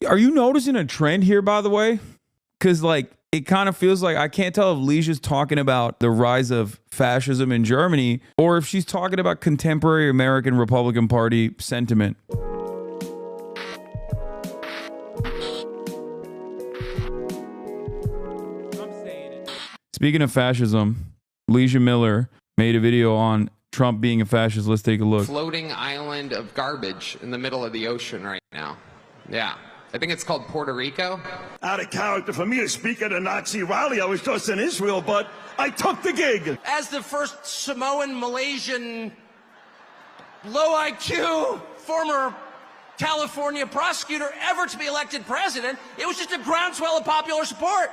Are you noticing a trend here, by the way? Because like it kind of feels like I can't tell if Leeja's talking about the rise of fascism in Germany or if she's talking about contemporary American Republican Party sentiment. Speaking of fascism, Leeja Miller made a video on Trump being a fascist. Let's take a look. Floating island of garbage in the middle of the ocean right now. Yeah. I think it's called Puerto Rico. Out of character for me to speak at a Nazi rally. I was just in Israel, but I took the gig. As the first Samoan, Malaysian, low IQ, former California prosecutor ever to be elected president, it was just a groundswell of popular support.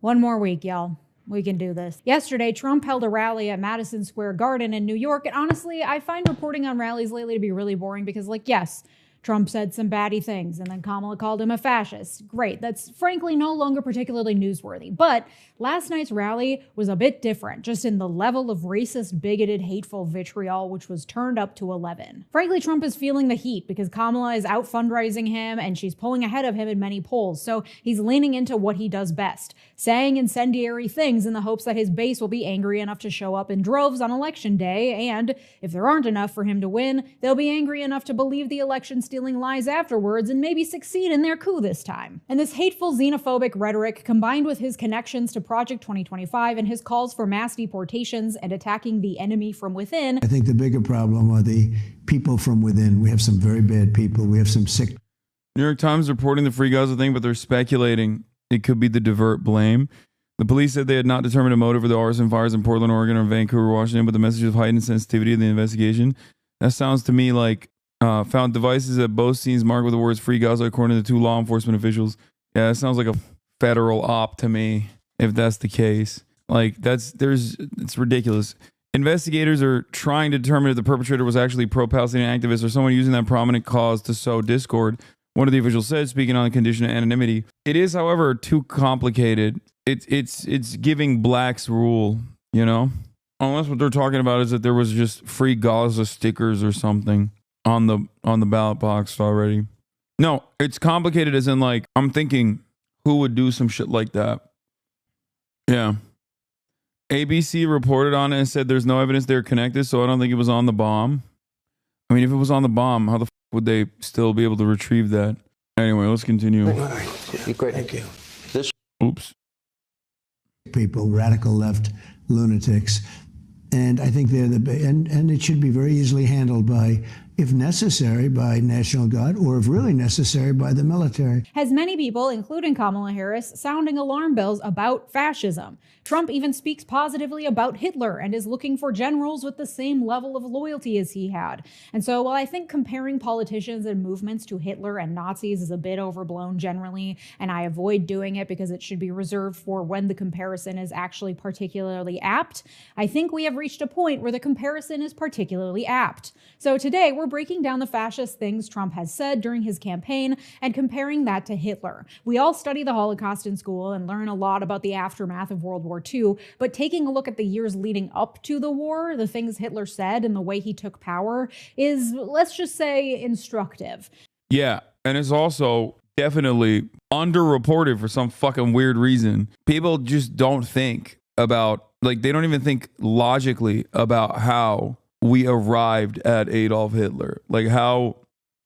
One more week, y'all. We can do this. Yesterday, Trump held a rally at Madison Square Garden in New York. And honestly, I find reporting on rallies lately to be really boring because, like, yes, Trump said some batty things and then Kamala called him a fascist. Great. That's frankly no longer particularly newsworthy. But last night's rally was a bit different, just in the level of racist, bigoted, hateful vitriol, which was turned up to 11. Frankly, Trump is feeling the heat because Kamala is out fundraising him and she's pulling ahead of him in many polls. So he's leaning into what he does best, saying incendiary things in the hopes that his base will be angry enough to show up in droves on election day. And if there aren't enough for him to win, they'll be angry enough to believe the election stealing lies afterwards and maybe succeed in their coup this time. And this hateful xenophobic rhetoric, combined with his connections to Project 2025 and his calls for mass deportations and attacking the enemy from within. I think the bigger problem are the people from within. We have some very bad people. We have some sick. New York Times reporting the Free Gaza thing, but they're speculating it could be the divert blame. The police said they had not determined a motive for the arson fires in Portland, Oregon, or Vancouver, Washington, but the message of heightened sensitivity of the investigation. That sounds to me like found devices at both scenes marked with the words Free Gaza, according to the two law enforcement officials. Yeah, that sounds like a federal op to me, if that's the case. Like, it's ridiculous. Investigators are trying to determine if the perpetrator was actually pro-Palestinian activist or someone using that prominent cause to sow discord. One of the officials said, speaking on the condition of anonymity. It is, however, too complicated. It's giving blacks rule, you know? Unless what they're talking about is that there was just Free Gaza stickers or something on the ballot box already. No, it's complicated as in, like, I'm thinking who would do some shit like that. Yeah. ABC reported on it and said there's no evidence they're connected, so I don't think it was on the bomb. I mean, if it was on the bomb, how the would they still be able to retrieve that? Anyway, let's continue. Great. Thank you. Oops. People, radical left lunatics. And I think they're and it should be very easily handled by, if necessary, by National Guard, or if really necessary, by the military. Has many people, including Kamala Harris, sounding alarm bells about fascism. Trump even speaks positively about Hitler and is looking for generals with the same level of loyalty as he had. And so while I think comparing politicians and movements to Hitler and Nazis is a bit overblown generally, and I avoid doing it because it should be reserved for when the comparison is actually particularly apt, I think we have reached a point where the comparison is particularly apt. So today we're breaking down the fascist things Trump has said during his campaign and comparing that to Hitler. We all study the Holocaust in school and learn a lot about the aftermath of World War II, but taking a look at the years leading up to the war, the things Hitler said and the way he took power is, let's just say, instructive. Yeah, and it's also definitely underreported for some fucking weird reason. People just don't think about, like, they don't even think logically about how we arrived at Adolf Hitler, like how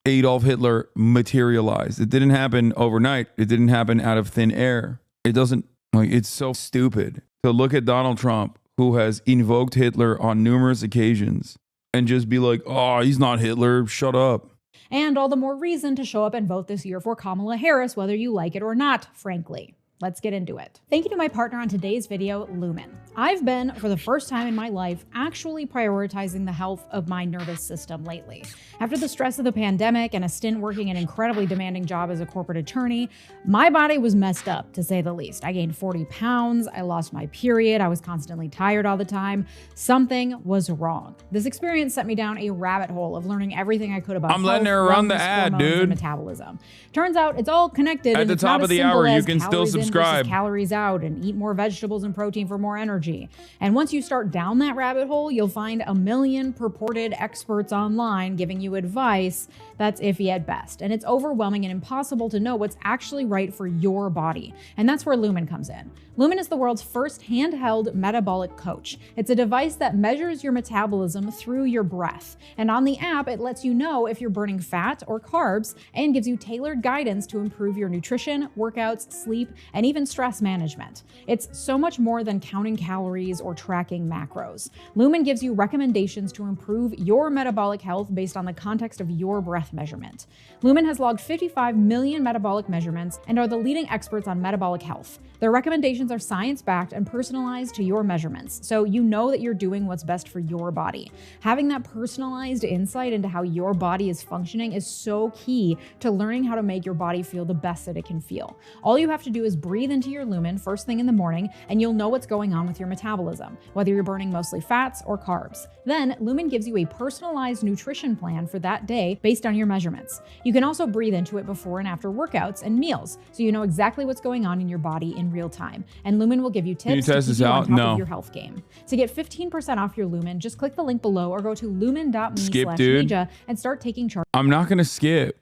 Adolf Hitler materialized. It didn't happen overnight. It didn't happen out of thin air. It doesn't, like, it's so stupid to look at Donald Trump, who has invoked Hitler on numerous occasions, and just be like, oh, he's not Hitler, shut up. And all the more reason to show up and vote this year for Kamala Harris, whether you like it or not, frankly. Let's get into it. Thank you to my partner on today's video, Lumen. I've been, for the first time in my life, actually prioritizing the health of my nervous system lately. After the stress of the pandemic and a stint working an incredibly demanding job as a corporate attorney, my body was messed up, to say the least. I gained 40 pounds, I lost my period, I was constantly tired all the time. Something was wrong. This experience sent me down a rabbit hole of learning everything I could about I'm letting her run the ad, dude. And metabolism. Turns out it's all connected. At the top of the hour, you can still subscribe. Calories out, and eat more vegetables and protein for more energy. And once you start down that rabbit hole, you'll find a million purported experts online giving you advice That's iffy at best, and it's overwhelming and impossible to know what's actually right for your body. And that's where Lumen comes in. Lumen is the world's first handheld metabolic coach. It's a device that measures your metabolism through your breath. And on the app, it lets you know if you're burning fat or carbs and gives you tailored guidance to improve your nutrition, workouts, sleep, and even stress management. It's so much more than counting calories or tracking macros. Lumen gives you recommendations to improve your metabolic health based on the context of your breath measurement. Lumen has logged 55 million metabolic measurements and are the leading experts on metabolic health. Their recommendations are science-backed and personalized to your measurements, so you know that you're doing what's best for your body. Having that personalized insight into how your body is functioning is so key to learning how to make your body feel the best that it can feel. All you have to do is breathe into your Lumen first thing in the morning, and you'll know what's going on with your metabolism, whether you're burning mostly fats or carbs. Then, Lumen gives you a personalized nutrition plan for that day based on your measurements. You can also breathe into it before and after workouts and meals, so you know exactly what's going on in your body in real time. And Lumen will give you tips to keep you on top of your health game. To get 15% off your Lumen, just click the link below or go to lumen.me/Leeja and start taking charge. I'm not going to skip.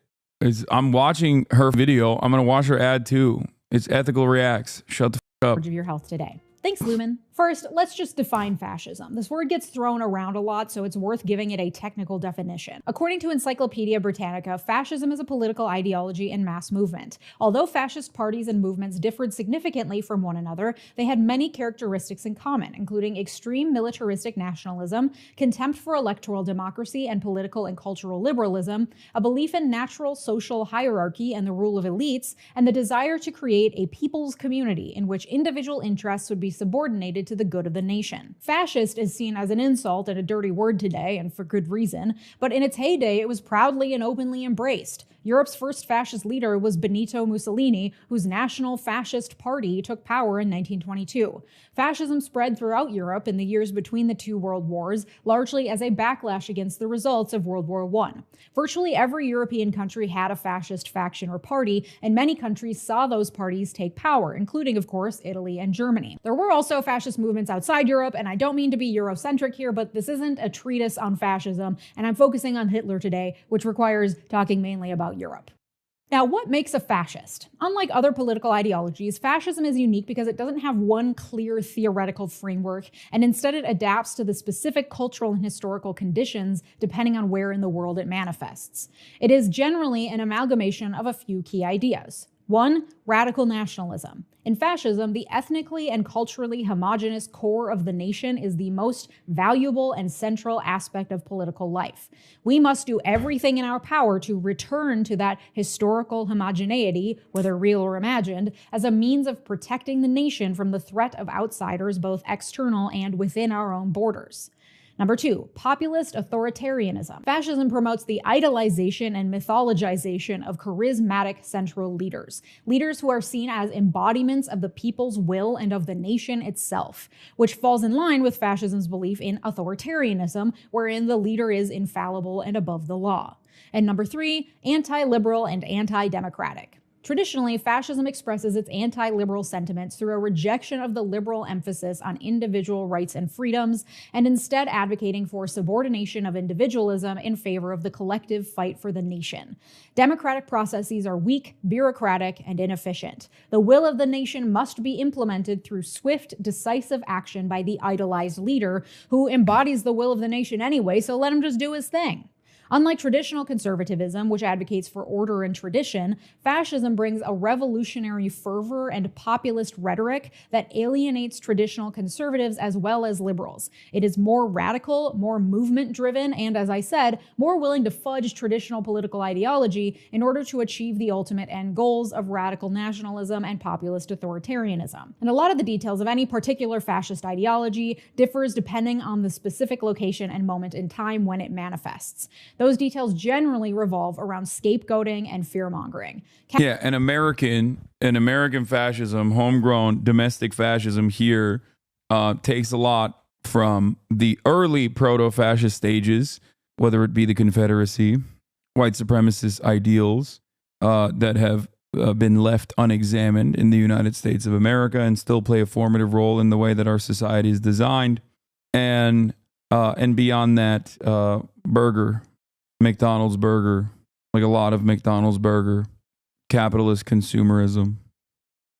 I'm watching her video. I'm going to watch her ad too. It's Ethical Reacts. Shut the f up. Of your health today. Thanks, Lumen. First, let's just define fascism. This word gets thrown around a lot, so it's worth giving it a technical definition. According to Encyclopedia Britannica, fascism is a political ideology and mass movement. Although fascist parties and movements differed significantly from one another, they had many characteristics in common, including extreme militaristic nationalism, contempt for electoral democracy and political and cultural liberalism, a belief in natural social hierarchy and the rule of elites, and the desire to create a people's community in which individual interests would be subordinated to the good of the nation. Fascist is seen as an insult and a dirty word today, and for good reason, but in its heyday it was proudly and openly embraced. Europe's first fascist leader was Benito Mussolini, whose National Fascist Party took power in 1922. Fascism spread throughout Europe in the years between the two world wars, largely as a backlash against the results of World War I. Virtually every European country had a fascist faction or party, and many countries saw those parties take power, including, of course, Italy and Germany. There were also fascist movements outside Europe, and I don't mean to be Eurocentric here, but this isn't a treatise on fascism, and I'm focusing on Hitler today, which requires talking mainly about Europe. Now, what makes a fascist? Unlike other political ideologies, fascism is unique because it doesn't have one clear theoretical framework, and instead it adapts to the specific cultural and historical conditions depending on where in the world it manifests. It is generally an amalgamation of a few key ideas. 1. Radical nationalism. In fascism, the ethnically and culturally homogenous core of the nation is the most valuable and central aspect of political life. We must do everything in our power to return to that historical homogeneity, whether real or imagined, as a means of protecting the nation from the threat of outsiders, both external and within our own borders. Number 2, populist authoritarianism. Fascism promotes the idolization and mythologization of charismatic central leaders. Leaders who are seen as embodiments of the people's will and of the nation itself, which falls in line with fascism's belief in authoritarianism, wherein the leader is infallible and above the law. And number 3, anti-liberal and anti-democratic. Traditionally, fascism expresses its anti-liberal sentiments through a rejection of the liberal emphasis on individual rights and freedoms, and instead advocating for subordination of individualism in favor of the collective fight for the nation. Democratic processes are weak, bureaucratic, and inefficient. The will of the nation must be implemented through swift, decisive action by the idolized leader, who embodies the will of the nation anyway, so let him just do his thing. Unlike traditional conservatism, which advocates for order and tradition, fascism brings a revolutionary fervor and populist rhetoric that alienates traditional conservatives as well as liberals. It is more radical, more movement-driven, and, as I said, more willing to fudge traditional political ideology in order to achieve the ultimate end goals of radical nationalism and populist authoritarianism. And a lot of the details of any particular fascist ideology differs depending on the specific location and moment in time when it manifests. Those details generally revolve around scapegoating and fear-mongering. Yeah, an American fascism, homegrown domestic fascism here takes a lot from the early proto-fascist stages, whether it be the Confederacy, white supremacist ideals that have been left unexamined in the United States of America and still play a formative role in the way that our society is designed. And beyond that, McDonald's burger, like a lot of McDonald's burger, capitalist consumerism.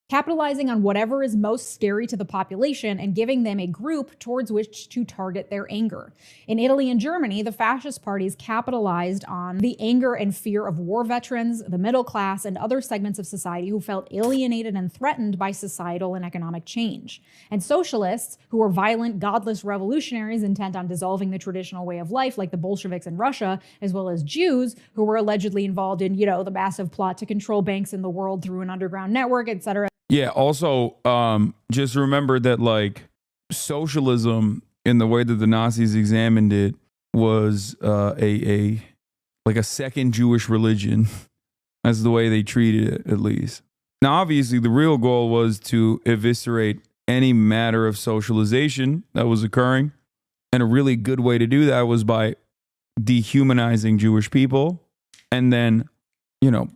Capitalizing on whatever is most scary to the population and giving them a group towards which to target their anger. In Italy and Germany, the fascist parties capitalized on the anger and fear of war veterans, the middle class, and other segments of society who felt alienated and threatened by societal and economic change. And socialists, who were violent, godless revolutionaries intent on dissolving the traditional way of life, like the Bolsheviks in Russia, as well as Jews, who were allegedly involved in, the massive plot to control banks in the world through an underground network, etc. Yeah, also, just remember that, like, socialism, in the way that the Nazis examined it, was a second Jewish religion. That's the way they treated it, at least. Now, obviously, the real goal was to eviscerate any matter of socialization that was occurring. And a really good way to do that was by dehumanizing Jewish people and then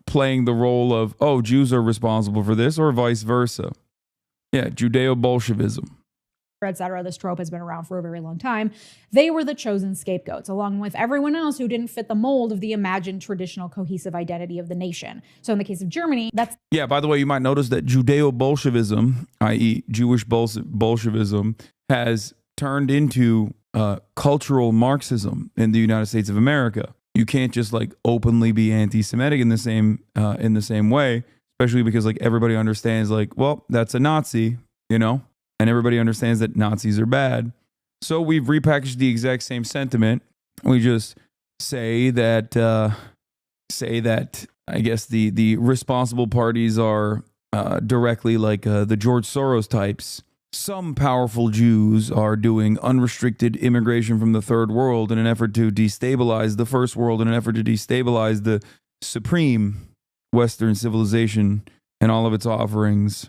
playing the role of, oh, Jews are responsible for this, or vice versa. Yeah, Judeo-Bolshevism. etc. This trope has been around for a very long time. They were the chosen scapegoats, along with everyone else who didn't fit the mold of the imagined traditional cohesive identity of the nation. So in the case of Germany, that's... Yeah, by the way, you might notice that Judeo-Bolshevism, i.e. Jewish Bolshevism, has turned into cultural Marxism in the United States of America. You can't just like openly be anti-Semitic in the same way, especially because like everybody understands like, well, that's a Nazi, and everybody understands that Nazis are bad. So we've repackaged the exact same sentiment. We just say that I guess the responsible parties are directly like the George Soros types. Some powerful Jews are doing unrestricted immigration from the third world in an effort to destabilize the first world, in an effort to destabilize the supreme Western civilization and all of its offerings.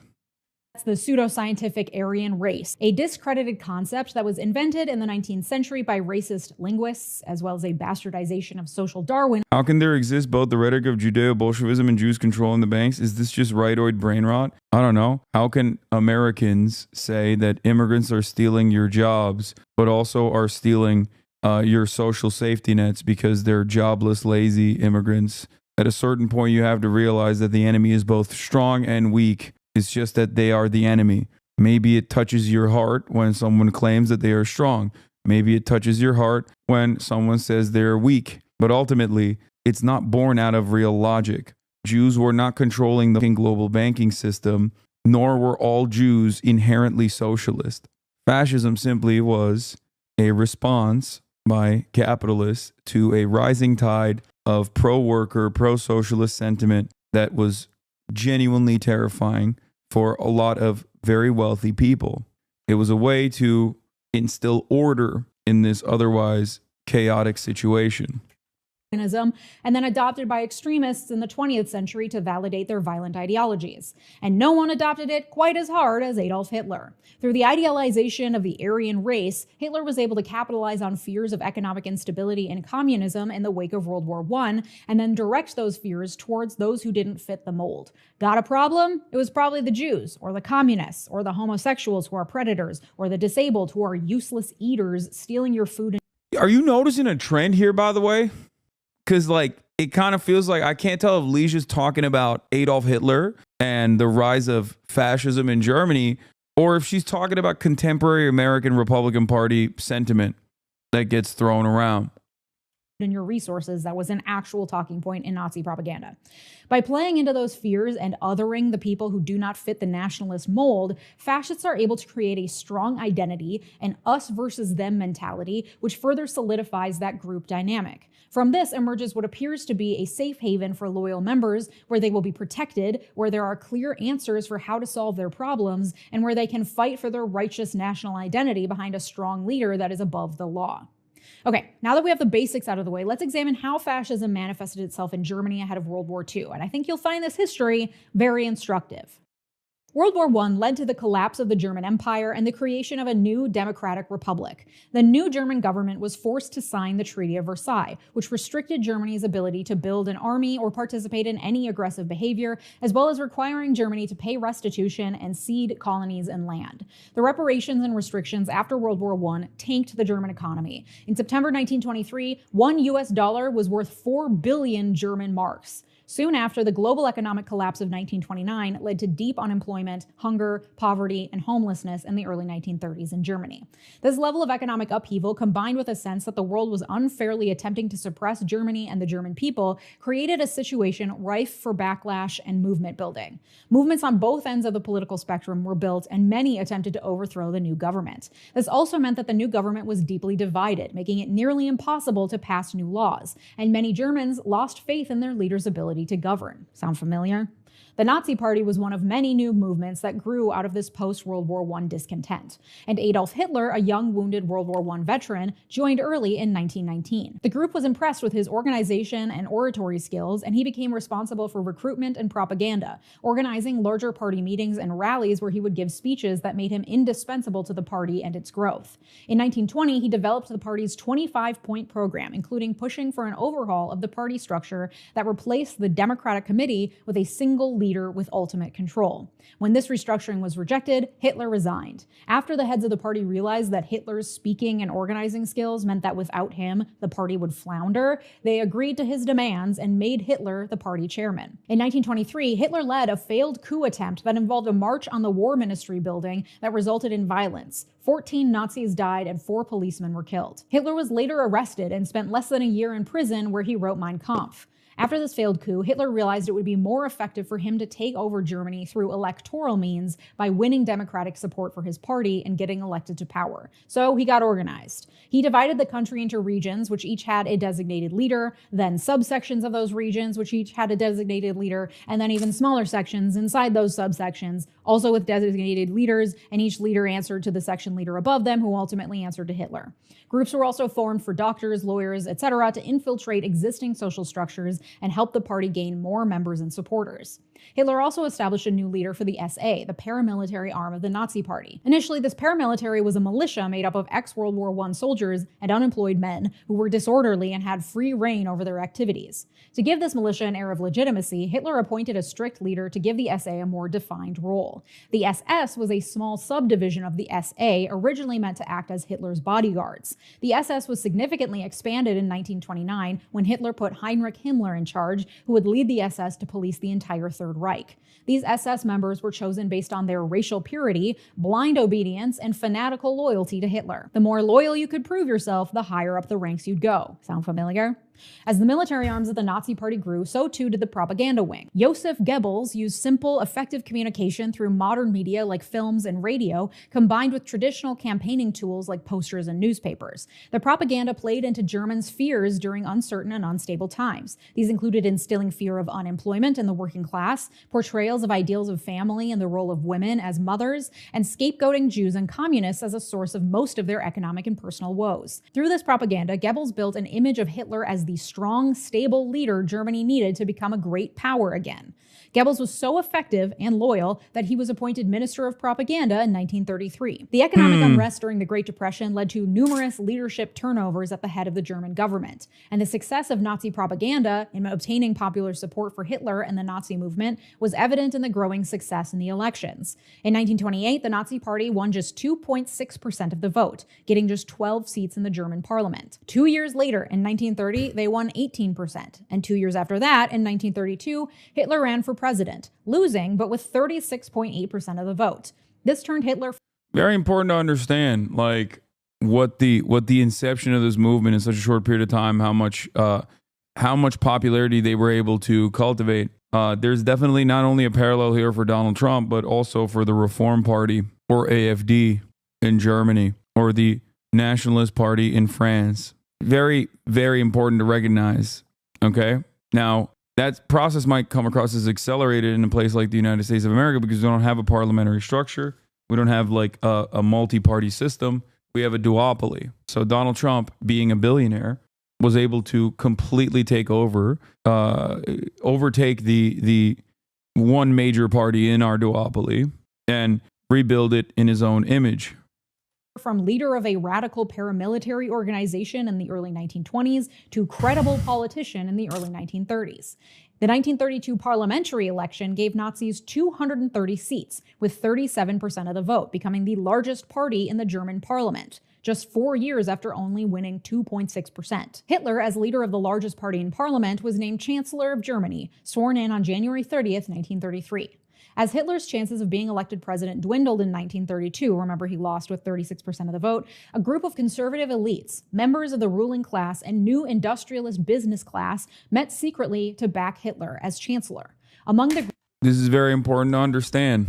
That's the pseudoscientific Aryan race, a discredited concept that was invented in the 19th century by racist linguists, as well as a bastardization of social Darwin. How can there exist both the rhetoric of Judeo-Bolshevism and Jews controlling the banks? Is this just rightoid brain rot? I don't know. How can Americans say that immigrants are stealing your jobs, but also are stealing your social safety nets because they're jobless, lazy immigrants? At a certain point, you have to realize that the enemy is both strong and weak. It's just that they are the enemy. Maybe it touches your heart when someone claims that they are strong. Maybe it touches your heart when someone says they're weak. But ultimately, it's not born out of real logic. Jews were not controlling the global banking system, nor were all Jews inherently socialist. Fascism simply was a response by capitalists to a rising tide of pro-worker, pro-socialist sentiment that was genuinely terrifying for a lot of very wealthy people. It was a way to instill order in this otherwise chaotic situation. And then adopted by extremists in the 20th century to validate their violent ideologies. And no one adopted it quite as hard as Adolf Hitler. Through the idealization of the Aryan race, Hitler was able to capitalize on fears of economic instability and communism in the wake of World War I, and then direct those fears towards those who didn't fit the mold. Got a problem? It was probably the Jews, or the communists, or the homosexuals who are predators, or the disabled who are useless eaters stealing your food. Are you noticing a trend here, by the way? Because, like, it kind of feels like I can't tell if Leeja's talking about Adolf Hitler and the rise of fascism in Germany, or if she's talking about contemporary American Republican Party sentiment that gets thrown around. In your resources, that was an actual talking point in Nazi propaganda. By playing into those fears and othering the people who do not fit the nationalist mold, fascists are able to create a strong identity, an us versus them mentality, which further solidifies that group dynamic. From this emerges what appears to be a safe haven for loyal members, where they will be protected, where there are clear answers for how to solve their problems, and where they can fight for their righteous national identity behind a strong leader that is above the law. Okay, now that we have the basics out of the way, let's examine how fascism manifested itself in Germany ahead of World War II. And I think you'll find this history very instructive. World War I led to the collapse of the German Empire and the creation of a new democratic republic. The new German government was forced to sign the Treaty of Versailles, which restricted Germany's ability to build an army or participate in any aggressive behavior, as well as requiring Germany to pay restitution and cede colonies and land. The reparations and restrictions after World War I tanked the German economy. In September 1923, $1 was worth 4 billion German marks. Soon after, the global economic collapse of 1929 led to deep unemployment, hunger, poverty, and homelessness in the early 1930s in Germany. This level of economic upheaval, combined with a sense that the world was unfairly attempting to suppress Germany and the German people, created a situation rife for backlash and movement building. Movements on both ends of the political spectrum were built, and many attempted to overthrow the new government. This also meant that the new government was deeply divided, making it nearly impossible to pass new laws, and many Germans lost faith in their leaders' ability to govern. Sound familiar? The Nazi Party was one of many new movements that grew out of this post-World War I discontent. And Adolf Hitler, a young wounded World War I veteran, joined early in 1919. The group was impressed with his organization and oratory skills, and he became responsible for recruitment and propaganda, organizing larger party meetings and rallies where he would give speeches that made him indispensable to the party and its growth. In 1920, he developed the party's 25-point program, including pushing for an overhaul of the party structure that replaced the Democratic Committee with a single leader with ultimate control. When this restructuring was rejected, Hitler resigned. After the heads of the party realized that Hitler's speaking and organizing skills meant that without him, the party would flounder, they agreed to his demands and made Hitler the party chairman. In 1923, Hitler led a failed coup attempt that involved a march on the War Ministry building that resulted in violence. 14 Nazis died and 4 policemen were killed. Hitler was later arrested and spent less than a year in prison, where he wrote Mein Kampf. After this failed coup, Hitler realized it would be more effective for him to take over Germany through electoral means by winning democratic support for his party and getting elected to power. So he got organized. He divided the country into regions, which each had a designated leader, then subsections of those regions, which each had a designated leader, and then even smaller sections inside those subsections, also with designated leaders, and each leader answered to the section leader above them, who ultimately answered to Hitler. Groups were also formed for doctors, lawyers, etc. to infiltrate existing social structures and help the party gain more members and supporters. Hitler also established a new leader for the SA, the paramilitary arm of the Nazi Party. Initially, this paramilitary was a militia made up of ex-World War I soldiers and unemployed men who were disorderly and had free reign over their activities. To give this militia an air of legitimacy, Hitler appointed a strict leader to give the SA a more defined role. The SS was a small subdivision of the SA, originally meant to act as Hitler's bodyguards. The SS was significantly expanded in 1929 when Hitler put Heinrich Himmler in charge, who would lead the SS to police the entire Third Reich. These SS members were chosen based on their racial purity, blind obedience, and fanatical loyalty to Hitler. The more loyal you could prove yourself, the higher up the ranks you'd go. Sound familiar? As the military arms of the Nazi Party grew, so too did the propaganda wing. Joseph Goebbels used simple, effective communication through modern media like films and radio, combined with traditional campaigning tools like posters and newspapers. The propaganda played into Germans' fears during uncertain and unstable times. These included instilling fear of unemployment in the working class, portrayals of ideals of family and the role of women as mothers, and scapegoating Jews and communists as a source of most of their economic and personal woes. Through this propaganda, Goebbels built an image of Hitler as the strong, stable leader Germany needed to become a great power again. Goebbels was so effective and loyal that he was appointed Minister of Propaganda in 1933. The economic unrest during the Great Depression led to numerous leadership turnovers at the head of the German government, and the success of Nazi propaganda in obtaining popular support for Hitler and the Nazi movement was evident in the growing success in the elections. In 1928, the Nazi Party won just 2.6% of the vote, getting just 12 seats in the German parliament. 2 years later, in 1930, they won 18%, and 2 years after that, in 1932, Hitler ran for president, losing, but with 36.8% of the vote. This turned Hitler... Very important to understand, like, what the inception of this movement in such a short period of time, how much popularity they were able to cultivate. There's definitely not only a parallel here for Donald Trump, but also for the Reform Party, or AfD, in Germany, or the Nationalist Party in France. Very, very important to recognize, okay? Now, that process might come across as accelerated in a place like the United States of America because we don't have a parliamentary structure. We don't have like a multi-party system. We have a duopoly. So Donald Trump, being a billionaire, was able to completely take over, overtake the one major party in our duopoly, and rebuild it in his own image. From leader of a radical paramilitary organization in the early 1920s to credible politician in the early 1930s. The 1932 parliamentary election gave Nazis 230 seats, with 37% of the vote, becoming the largest party in the German parliament, just 4 years after only winning 2.6%. Hitler, as leader of the largest party in parliament, was named Chancellor of Germany, sworn in on January 30th, 1933. As Hitler's chances of being elected president dwindled in 1932, remember he lost with 36% of the vote, a group of conservative elites, members of the ruling class and new industrialist business class met secretly to back Hitler as chancellor. Among the This is very important to understand.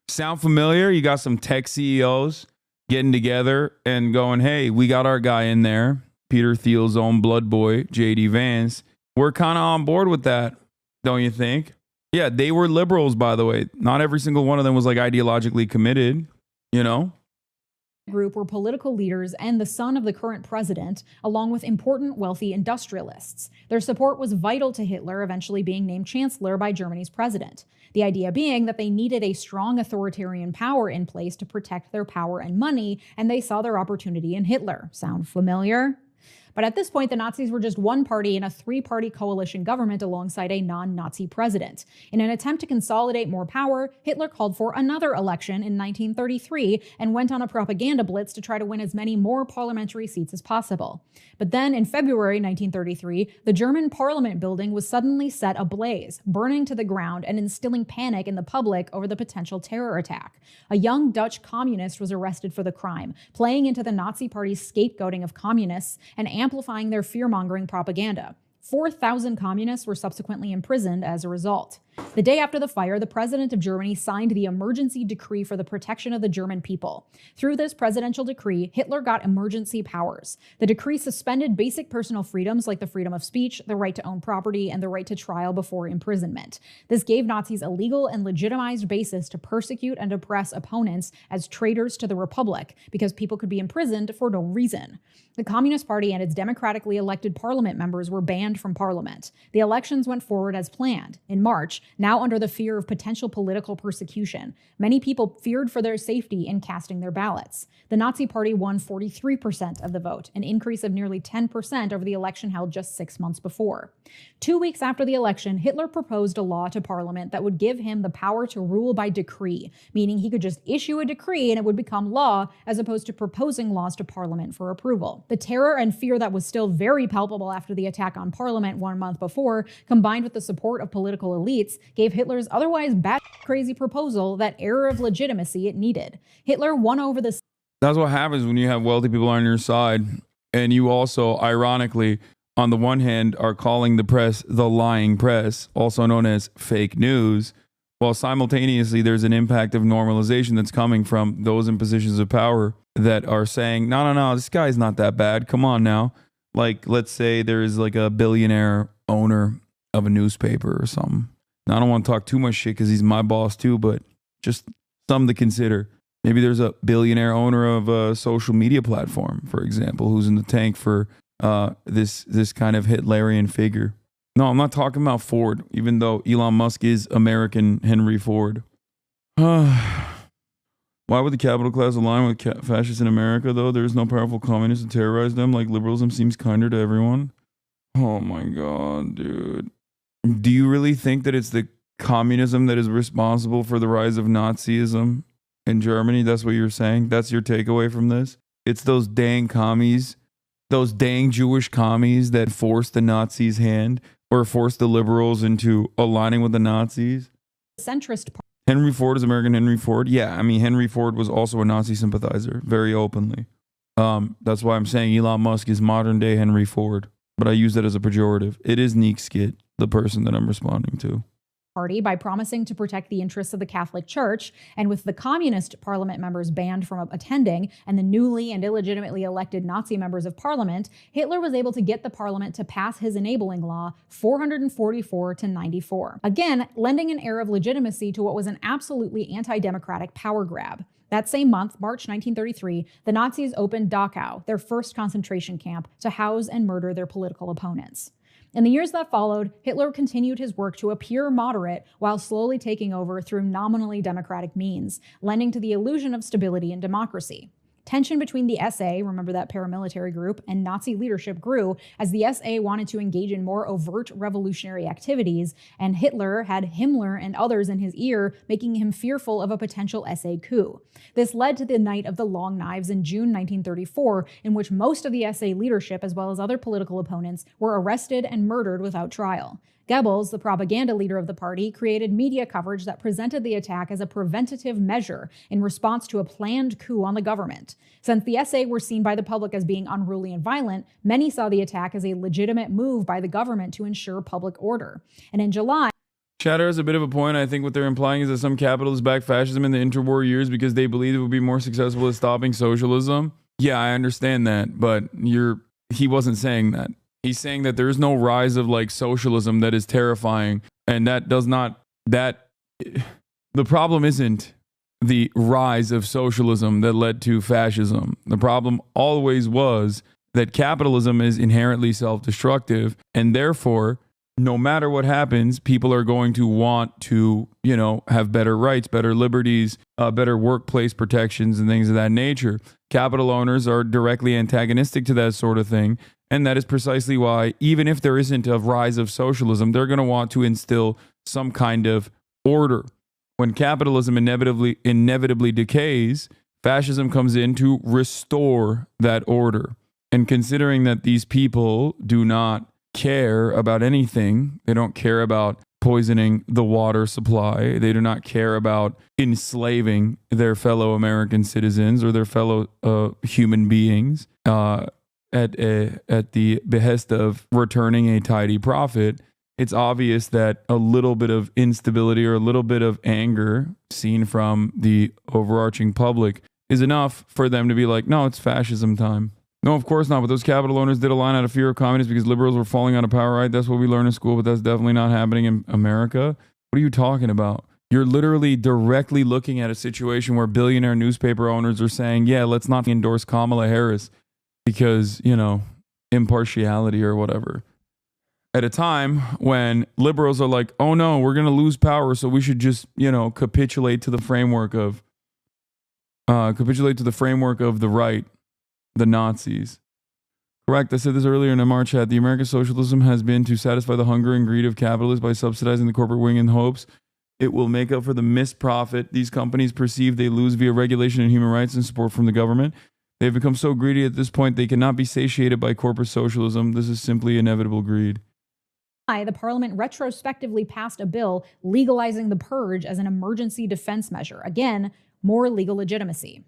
Sound familiar? You got some tech CEOs getting together and going, hey, we got our guy in there, Peter Thiel's own blood boy, J.D. Vance. We're kind of on board with that, don't you think? Yeah, they were liberals, by the way. Not every single one of them was like ideologically committed, you know? Group were political leaders and the son of the current president, along with important wealthy industrialists. Their support was vital to Hitler eventually being named chancellor by Germany's president. The idea being that they needed a strong authoritarian power in place to protect their power and money, and they saw their opportunity in Hitler. Sound familiar? But at this point, the Nazis were just one party in a three-party coalition government alongside a non-Nazi president. In an attempt to consolidate more power, Hitler called for another election in 1933 and went on a propaganda blitz to try to win as many more parliamentary seats as possible. But then in February 1933, the German parliament building was suddenly set ablaze, burning to the ground and instilling panic in the public over the potential terror attack. A young Dutch communist was arrested for the crime, playing into the Nazi party's scapegoating of communists and amplifying their fear-mongering propaganda. 4,000 communists were subsequently imprisoned as a result. The day after the fire, the president of Germany signed the emergency decree for the protection of the German people. Through this presidential decree, Hitler got emergency powers. The decree suspended basic personal freedoms like the freedom of speech, the right to own property, and the right to trial before imprisonment. This gave Nazis a legal and legitimized basis to persecute and oppress opponents as traitors to the Republic, because people could be imprisoned for no reason. The Communist Party and its democratically elected parliament members were banned from parliament. The elections went forward as planned. In March, now under the fear of potential political persecution, many people feared for their safety in casting their ballots. The Nazi Party won 43% of the vote, an increase of nearly 10% over the election held just 6 months before. 2 weeks after the election, Hitler proposed a law to parliament that would give him the power to rule by decree, meaning he could just issue a decree and it would become law, as opposed to proposing laws to parliament for approval. The terror and fear that was still very palpable after the attack on parliament 1 month before, combined with the support of political elites, gave Hitler's otherwise bat-crazy proposal that air of legitimacy it needed. Hitler won over the... That's what happens when you have wealthy people on your side. And you also, ironically, on the one hand, are calling the press the lying press, also known as fake news, while simultaneously there's an impact of normalization that's coming from those in positions of power that are saying, no, this guy's not that bad. Come on now. Like, let's say there is like a billionaire owner of a newspaper or something. Now, I don't want to talk too much shit because he's my boss too, but just something to consider. Maybe there's a billionaire owner of a social media platform, for example, who's in the tank for this kind of Hitlerian figure. No, I'm not talking about Ford, even though Elon Musk is American Henry Ford. Why would the capital class align with fascists in America, though? There's no powerful communists to terrorize them, like liberalism seems kinder to everyone. Oh my God, dude. Do you really think that it's the communism that is responsible for the rise of Nazism in Germany? That's what you're saying? That's your takeaway from this? It's those dang commies, those dang Jewish commies that forced the Nazis' hand or forced the liberals into aligning with the Nazis? Centrist part. Henry Ford is American Henry Ford. Yeah, I mean, Henry Ford was also a Nazi sympathizer, very openly. That's why I'm saying Elon Musk is modern day Henry Ford. But I use that as a pejorative. It is Neek Skit, the person that I'm responding to. Party by promising to protect the interests of the Catholic Church, and with the communist parliament members banned from attending and the newly and illegitimately elected Nazi members of parliament, Hitler was able to get the parliament to pass his enabling law 444 to 94. Again, lending an air of legitimacy to what was an absolutely anti-democratic power grab. That same month, March 1933, the Nazis opened Dachau, their first concentration camp, to house and murder their political opponents. In the years that followed, Hitler continued his work to appear moderate while slowly taking over through nominally democratic means, lending to the illusion of stability and democracy. Tension between the SA, remember that paramilitary group, and Nazi leadership grew as the SA wanted to engage in more overt revolutionary activities, and Hitler had Himmler and others in his ear, making him fearful of a potential SA coup. This led to the Night of the Long Knives in June 1934, in which most of the SA leadership, as well as other political opponents, were arrested and murdered without trial. Goebbels, the propaganda leader of the party, created media coverage that presented the attack as a preventative measure in response to a planned coup on the government. Since the SA were seen by the public as being unruly and violent, many saw the attack as a legitimate move by the government to ensure public order. And in July, Chatter has a bit of a point. I think what they're implying is that some capitalists backed fascism in the interwar years because they believed it would be more successful at stopping socialism. Yeah, I understand that, but he wasn't saying that. He's saying that there is no rise of like socialism that is terrifying, and the problem isn't the rise of socialism that led to fascism. The problem always was that capitalism is inherently self-destructive, and therefore, no matter what happens, people are going to want to, have better rights, better liberties, better workplace protections, and things of that nature. Capital owners are directly antagonistic to that sort of thing. And that is precisely why, even if there isn't a rise of socialism, they're going to want to instill some kind of order. When capitalism inevitably decays, fascism comes in to restore that order. And considering that these people do not care about anything, they don't care about poisoning the water supply, they do not care about enslaving their fellow American citizens or their fellow human beings, at the behest of returning a tidy profit, it's obvious that a little bit of instability or a little bit of anger seen from the overarching public is enough for them to be like, no, it's fascism time. No, of course not. But those capital owners did a line out of fear of communists because liberals were falling out of power, right? That's what we learn in school, but that's definitely not happening in America. What are you talking about? You're literally directly looking at a situation where billionaire newspaper owners are saying, yeah, let's not endorse Kamala Harris because, impartiality or whatever. At a time when liberals are like, oh no, we're going to lose power, so we should just, capitulate to the framework of the right, the Nazis. Correct. I said this earlier in MR chat. The American socialism has been to satisfy the hunger and greed of capitalists by subsidizing the corporate wing in hopes it will make up for the missed profit these companies perceive they lose via regulation and human rights and support from the government. They've become so greedy at this point they cannot be satiated by corporate socialism. This is simply inevitable greed. The parliament retrospectively passed a bill legalizing the purge as an emergency defense measure. Again, more legal legitimacy.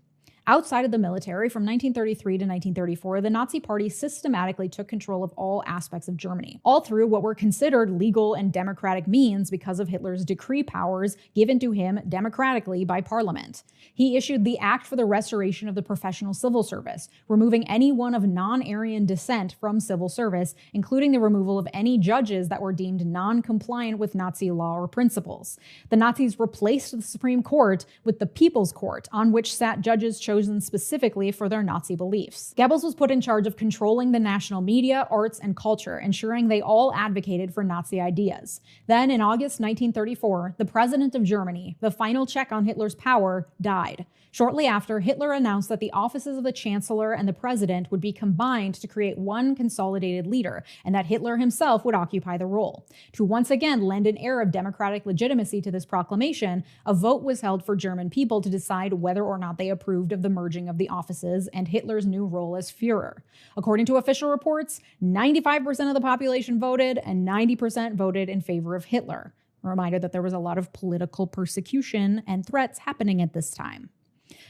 Outside of the military, from 1933 to 1934, the Nazi Party systematically took control of all aspects of Germany, all through what were considered legal and democratic means because of Hitler's decree powers given to him democratically by parliament. He issued the Act for the Restoration of the Professional Civil Service, removing anyone of non-Aryan descent from civil service, including the removal of any judges that were deemed non-compliant with Nazi law or principles. The Nazis replaced the Supreme Court with the People's Court, on which sat judges chosen specifically for their Nazi beliefs. Goebbels was put in charge of controlling the national media, arts, and culture, ensuring they all advocated for Nazi ideas. Then, in August 1934, the president of Germany, the final check on Hitler's power, died. Shortly after, Hitler announced that the offices of the chancellor and the president would be combined to create one consolidated leader, and that Hitler himself would occupy the role. To once again lend an air of democratic legitimacy to this proclamation, a vote was held for German people to decide whether or not they approved of the merging of the offices and Hitler's new role as Führer. According to official reports, 95% of the population voted, and 90% voted in favor of Hitler. A reminder that there was a lot of political persecution and threats happening at this time.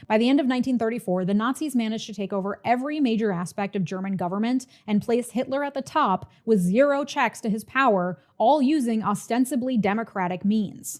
By the end of 1934, the Nazis managed to take over every major aspect of German government and place Hitler at the top with zero checks to his power, all using ostensibly democratic means.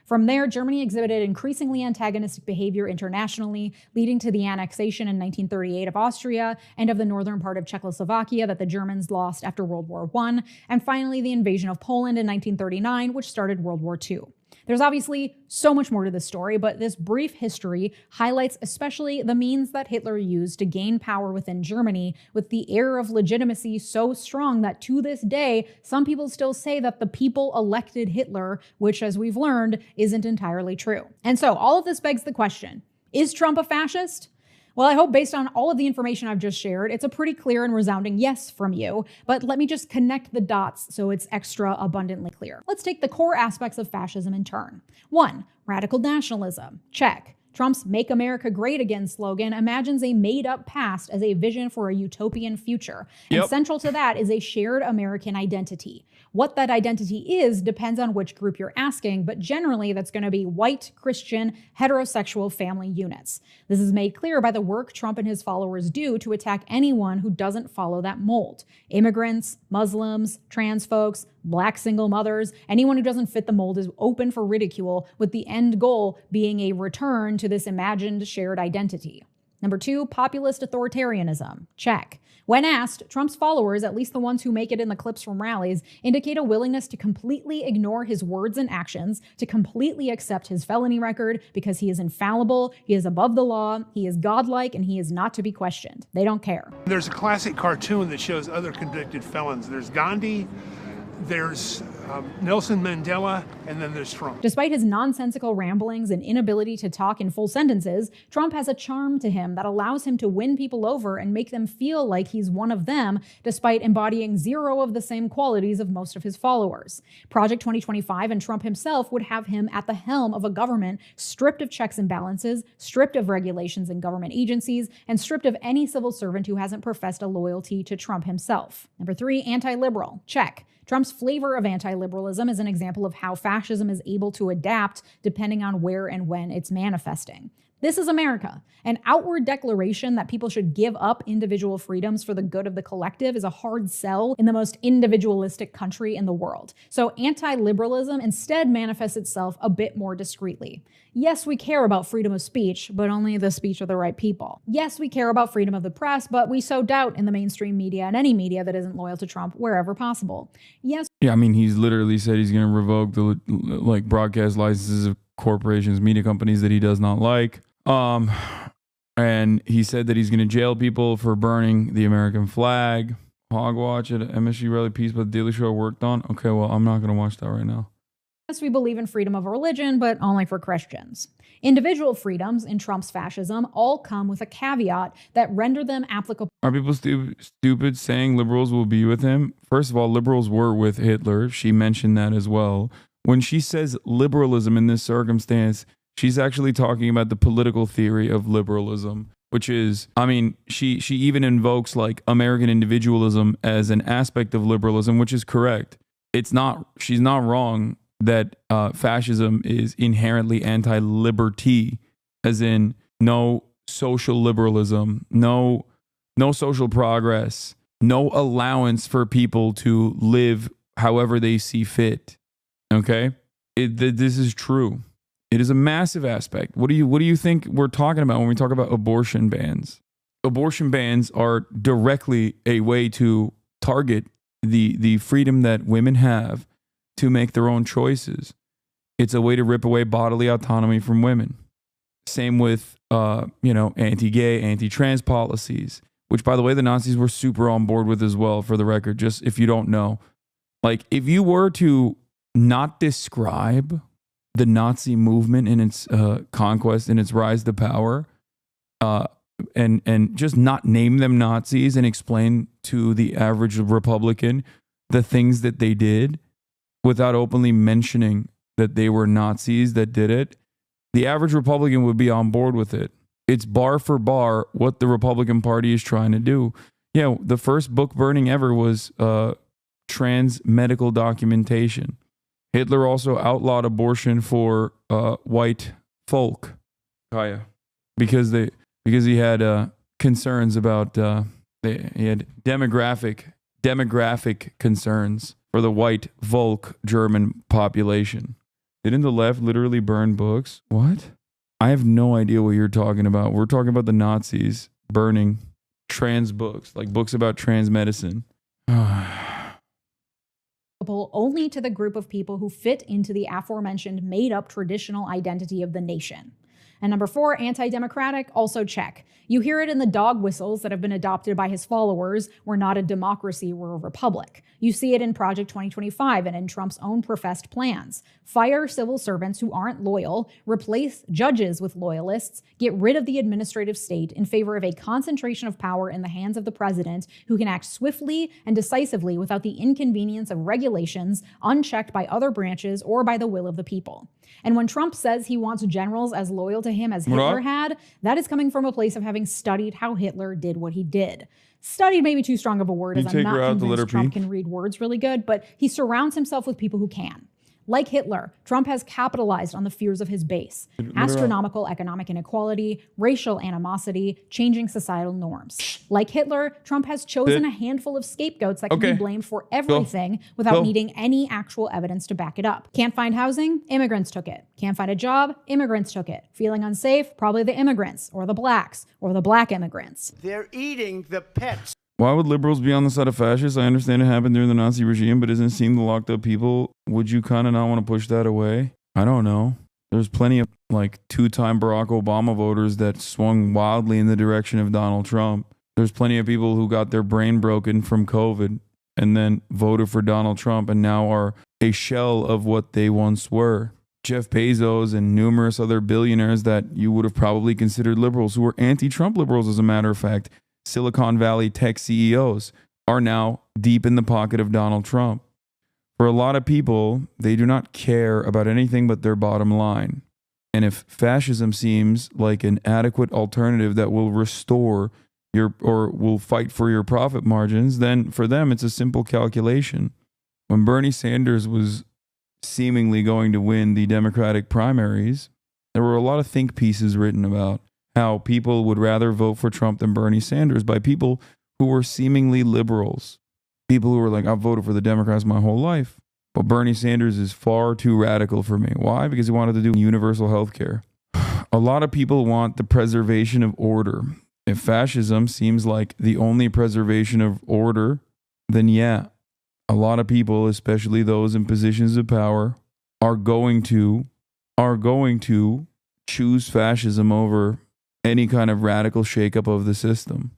From there, Germany exhibited increasingly antagonistic behavior internationally, leading to the annexation in 1938 of Austria and of the northern part of Czechoslovakia that the Germans lost after World War I, and finally the invasion of Poland in 1939, which started World War II. There's obviously so much more to this story, but this brief history highlights especially the means that Hitler used to gain power within Germany, with the air of legitimacy so strong that to this day, some people still say that the people elected Hitler, which, as we've learned, isn't entirely true. And so all of this begs the question, is Trump a fascist? Well, I hope based on all of the information I've just shared, it's a pretty clear and resounding yes from you, but let me just connect the dots so it's extra abundantly clear. Let's take the core aspects of fascism in turn. 1. Radical nationalism. Check. Trump's Make America Great Again slogan imagines a made-up past as a vision for a utopian future. And central to that is a shared American identity. What that identity is depends on which group you're asking, but generally that's going to be white, Christian, heterosexual family units. This is made clear by the work Trump and his followers do to attack anyone who doesn't follow that mold. Immigrants, Muslims, trans folks, Black single mothers, anyone who doesn't fit the mold is open for ridicule, with the end goal being a return to this imagined shared identity. Number 2, populist authoritarianism. Check. When asked, Trump's followers, at least the ones who make it in the clips from rallies, indicate a willingness to completely ignore his words and actions, to completely accept his felony record because he is infallible, he is above the law, he is godlike, and he is not to be questioned. They don't care. There's a classic cartoon that shows other convicted felons. There's Gandhi, there's Nelson Mandela, and then there's Trump. Despite his nonsensical ramblings and inability to talk in full sentences, Trump has a charm to him that allows him to win people over and make them feel like he's one of them, despite embodying zero of the same qualities of most of his followers. Project 2025 and Trump himself would have him at the helm of a government stripped of checks and balances, stripped of regulations and government agencies, and stripped of any civil servant who hasn't professed a loyalty to Trump himself. Number 3, anti-liberal. Check. Trump's flavor of anti-liberalism is an example of how fascism is able to adapt depending on where and when it's manifesting. This is America. An outward declaration that people should give up individual freedoms for the good of the collective is a hard sell in the most individualistic country in the world. So anti-liberalism instead manifests itself a bit more discreetly. Yes, we care about freedom of speech, but only the speech of the right people. Yes, we care about freedom of the press, but we sow doubt in the mainstream media and any media that isn't loyal to Trump wherever possible. Yes. Yeah, I mean, he's literally said he's going to revoke the broadcast licenses of corporations, media companies that he does not like. And he said that he's going to jail people for burning the American flag. Hogwatch at MSG Rally Piece by the Daily Show I worked on. Okay, well, I'm not going to watch that right now. Yes, we believe in freedom of religion, but only for Christians. Individual freedoms in Trump's fascism all come with a caveat that render them applicable. Are people stupid saying liberals will be with him? First of all, liberals were with Hitler. She mentioned that as well. When she says liberalism in this circumstance, she's actually talking about the political theory of liberalism, which is, I mean, she even invokes like American individualism as an aspect of liberalism, which is correct. She's not wrong that fascism is inherently anti-liberty, as in no social liberalism, no social progress, no allowance for people to live however they see fit. Okay? This is true. It is a massive aspect. What do you think we're talking about when we talk about abortion bans? Abortion bans are directly a way to target the freedom that women have to make their own choices. It's a way to rip away bodily autonomy from women. Same with anti-gay, anti-trans policies, which, by the way, the Nazis were super on board with as well, for the record, just if you don't know. Like, if you were to not describe the Nazi movement in its conquest and its rise to power, and just not name them Nazis and explain to the average Republican the things that they did without openly mentioning that they were Nazis that did it, the average Republican would be on board with it. It's bar for bar what the Republican Party is trying to do. Yeah, the first book burning ever was trans medical documentation. Hitler also outlawed abortion for white folk, Kaya, because he had concerns about he had demographic concerns for the white Volk German population. Didn't the left literally burn books? What? I have no idea what you're talking about. We're talking about the Nazis burning trans books, like books about trans medicine. only to the group of people who fit into the aforementioned made-up traditional identity of the nation. And number 4, anti-democratic, also check. You hear it in the dog whistles that have been adopted by his followers. We're not a democracy, we're a republic. You see it in Project 2025 and in Trump's own professed plans. Fire civil servants who aren't loyal, replace judges with loyalists, get rid of the administrative state in favor of a concentration of power in the hands of the president who can act swiftly and decisively without the inconvenience of regulations, unchecked by other branches or by the will of the people. And when Trump says he wants generals as loyal to him as Hitler had, that is coming from a place of having studied how Hitler did what he did. Studied may be too strong of a word, as I'm not convinced Trump can read words really good, but he surrounds himself with people who can. Like Hitler, Trump has capitalized on the fears of his base: astronomical economic inequality, racial animosity, changing societal norms. Like Hitler, Trump has chosen a handful of scapegoats that can be blamed for everything without needing any actual evidence to back it up. Can't find housing? Immigrants took it. Can't find a job? Immigrants took it. Feeling unsafe? Probably the immigrants, or the blacks, or the black immigrants. They're eating the pets. Why would liberals be on the side of fascists? I understand it happened during the Nazi regime, but isn't seeing the locked up people? Would you kind of not want to push that away? I don't know. There's plenty of like 2-time Barack Obama voters that swung wildly in the direction of Donald Trump. There's plenty of people who got their brain broken from COVID and then voted for Donald Trump and now are a shell of what they once were. Jeff Bezos and numerous other billionaires that you would have probably considered liberals, who were anti-Trump liberals, as a matter of fact, Silicon Valley tech CEOs, are now deep in the pocket of Donald Trump. For a lot of people, they do not care about anything but their bottom line. And if fascism seems like an adequate alternative that will restore your, or will fight for your profit margins, then for them it's a simple calculation. When Bernie Sanders was seemingly going to win the Democratic primaries, there were a lot of think pieces written about how people would rather vote for Trump than Bernie Sanders by people who were seemingly liberals. People who were like, I've voted for the Democrats my whole life, but Bernie Sanders is far too radical for me. Why? Because he wanted to do universal health care. A lot of people want the preservation of order. If fascism seems like the only preservation of order, then yeah, a lot of people, especially those in positions of power, are going to choose fascism over any kind of radical shakeup of the system.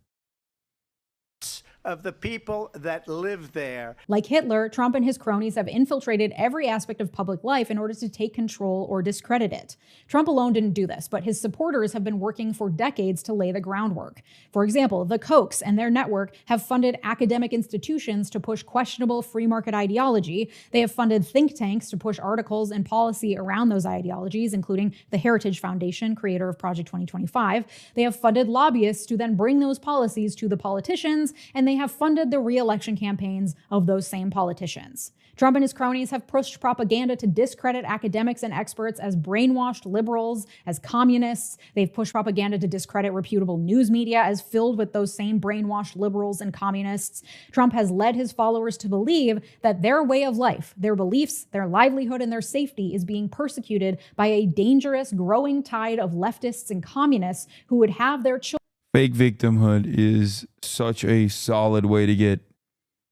Of the people that live there. Like Hitler, Trump and his cronies have infiltrated every aspect of public life in order to take control or discredit it. Trump alone didn't do this, but his supporters have been working for decades to lay the groundwork. For example, the Kochs and their network have funded academic institutions to push questionable free market ideology. They have funded think tanks to push articles and policy around those ideologies, including the Heritage Foundation, creator of Project 2025. They have funded lobbyists to then bring those policies to the politicians, and they have funded the re-election campaigns of those same politicians. Trump and his cronies have pushed propaganda to discredit academics and experts as brainwashed liberals, as communists. They've pushed propaganda to discredit reputable news media as filled with those same brainwashed liberals and communists. Trump has led his followers to believe that their way of life, their beliefs, their livelihood, and their safety is being persecuted by a dangerous, growing tide of leftists and communists who would have their children. Fake victimhood is such a solid way to get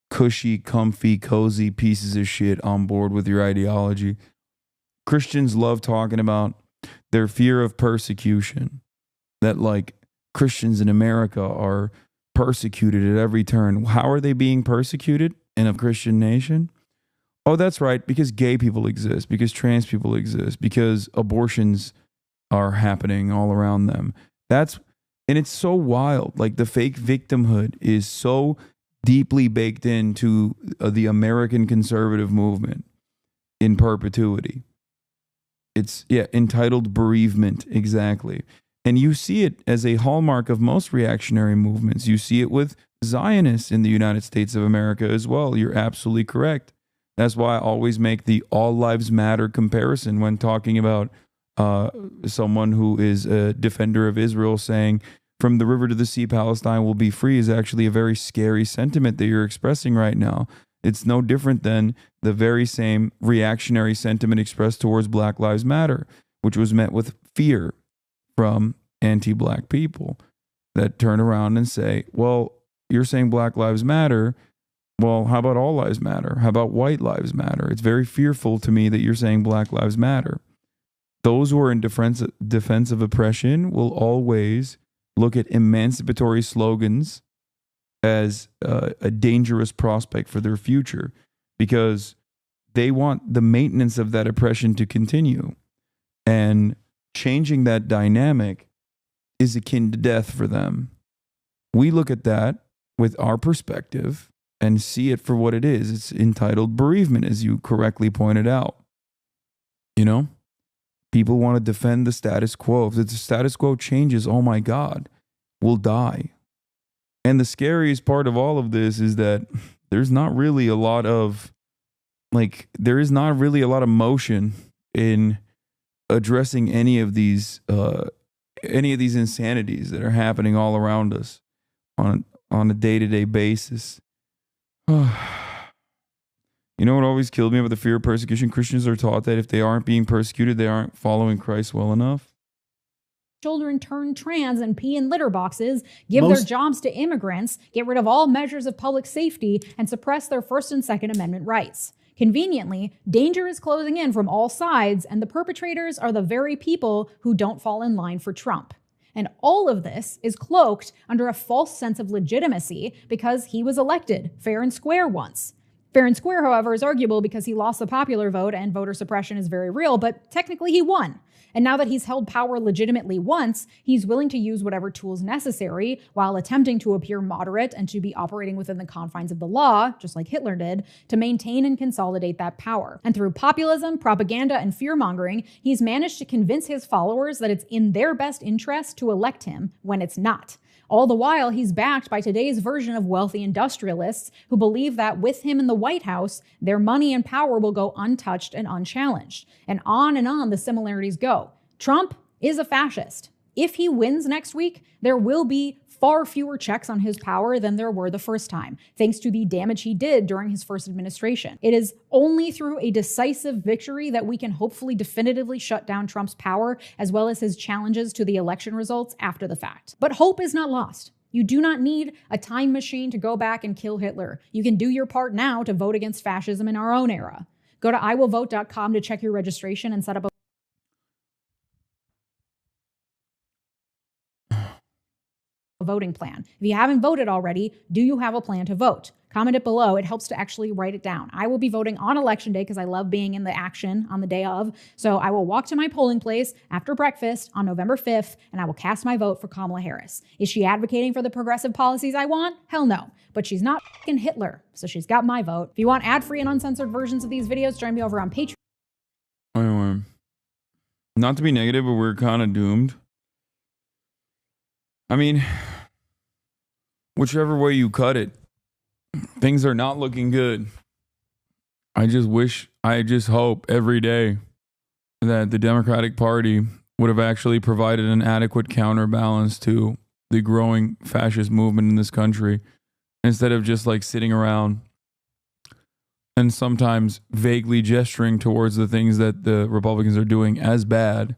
cushy, comfy, cozy pieces of shit on board with your ideology. Christians love talking about their fear of persecution, that like Christians in America are persecuted at every turn. How are they being persecuted in a Christian nation? Oh, that's right, because gay people exist, because trans people exist, because abortions are happening all around them. And it's so wild. Like the fake victimhood is so deeply baked into the American conservative movement in perpetuity. It's, entitled bereavement, exactly. And you see it as a hallmark of most reactionary movements. You see it with Zionists in the United States of America as well. You're absolutely correct. That's why I always make the all lives matter comparison when talking about someone who is a defender of Israel saying, from the river to the sea, Palestine will be free, is actually a very scary sentiment that you're expressing right now. It's no different than the very same reactionary sentiment expressed towards Black Lives Matter, which was met with fear from anti-Black people that turn around and say, well, you're saying Black Lives Matter, Well, how about all lives matter? How about white lives matter? It's very fearful to me that you're saying black lives matter. Those who are in defense of oppression will always look at emancipatory slogans as a dangerous prospect for their future because they want the maintenance of that oppression to continue. And changing that dynamic is akin to death for them. We look at that with our perspective and see it for what it is. It's entitled bereavement, as you correctly pointed out. You know, people want to defend the status quo. If the status quo changes, oh my God, we'll die. And the scariest part of all of this is that there's not really a lot of, there is not really a lot of motion in addressing any of these insanities that are happening all around us on a day-to-day basis. You know what always killed me about the fear of persecution? Christians are taught that if they aren't being persecuted, they aren't following Christ well enough. Children turn trans and pee in litter boxes, give their jobs to immigrants, get rid of all measures of public safety, and suppress their First and Second Amendment rights. Conveniently, danger is closing in from all sides, and the perpetrators are the very people who don't fall in line for Trump. And all of this is cloaked under a false sense of legitimacy because he was elected fair and square once. Fair and square, however, is arguable because he lost the popular vote and voter suppression is very real, but technically he won. And now that he's held power legitimately once, he's willing to use whatever tools necessary while attempting to appear moderate and to be operating within the confines of the law, just like Hitler did, to maintain and consolidate that power. And through populism, propaganda, and fear-mongering, he's managed to convince his followers that it's in their best interest to elect him when it's not. All the while, he's backed by today's version of wealthy industrialists who believe that with him in the White House, their money and power will go untouched and unchallenged. And on the similarities go. Trump is a fascist. If he wins next week, there will be far fewer checks on his power than there were the first time, thanks to the damage he did during his first administration. It is only through a decisive victory that we can hopefully definitively shut down Trump's power, as well as his challenges to the election results after the fact. But hope is not lost. You do not need a time machine to go back and kill Hitler. You can do your part now to vote against fascism in our own era. Go to iwillvote.com to check your registration and set up a voting plan. If you haven't voted already, do you have a plan to vote? Comment it below. It helps to actually write it down. I will be voting on election day because I love being in the action on the day of. So I will walk to my polling place after breakfast on November 5th, and I will cast my vote for Kamala Harris. Is she advocating for the progressive policies I want? Hell no. But she's not fucking Hitler, so she's got my vote. If you want ad-free and uncensored versions of these videos, join me over on Patreon. Anyway, not to be negative, but we're kind of doomed. I mean, whichever way you cut it, things are not looking good. I just hope every day that the Democratic Party would have actually provided an adequate counterbalance to the growing fascist movement in this country, instead of just sitting around and sometimes vaguely gesturing towards the things that the Republicans are doing as bad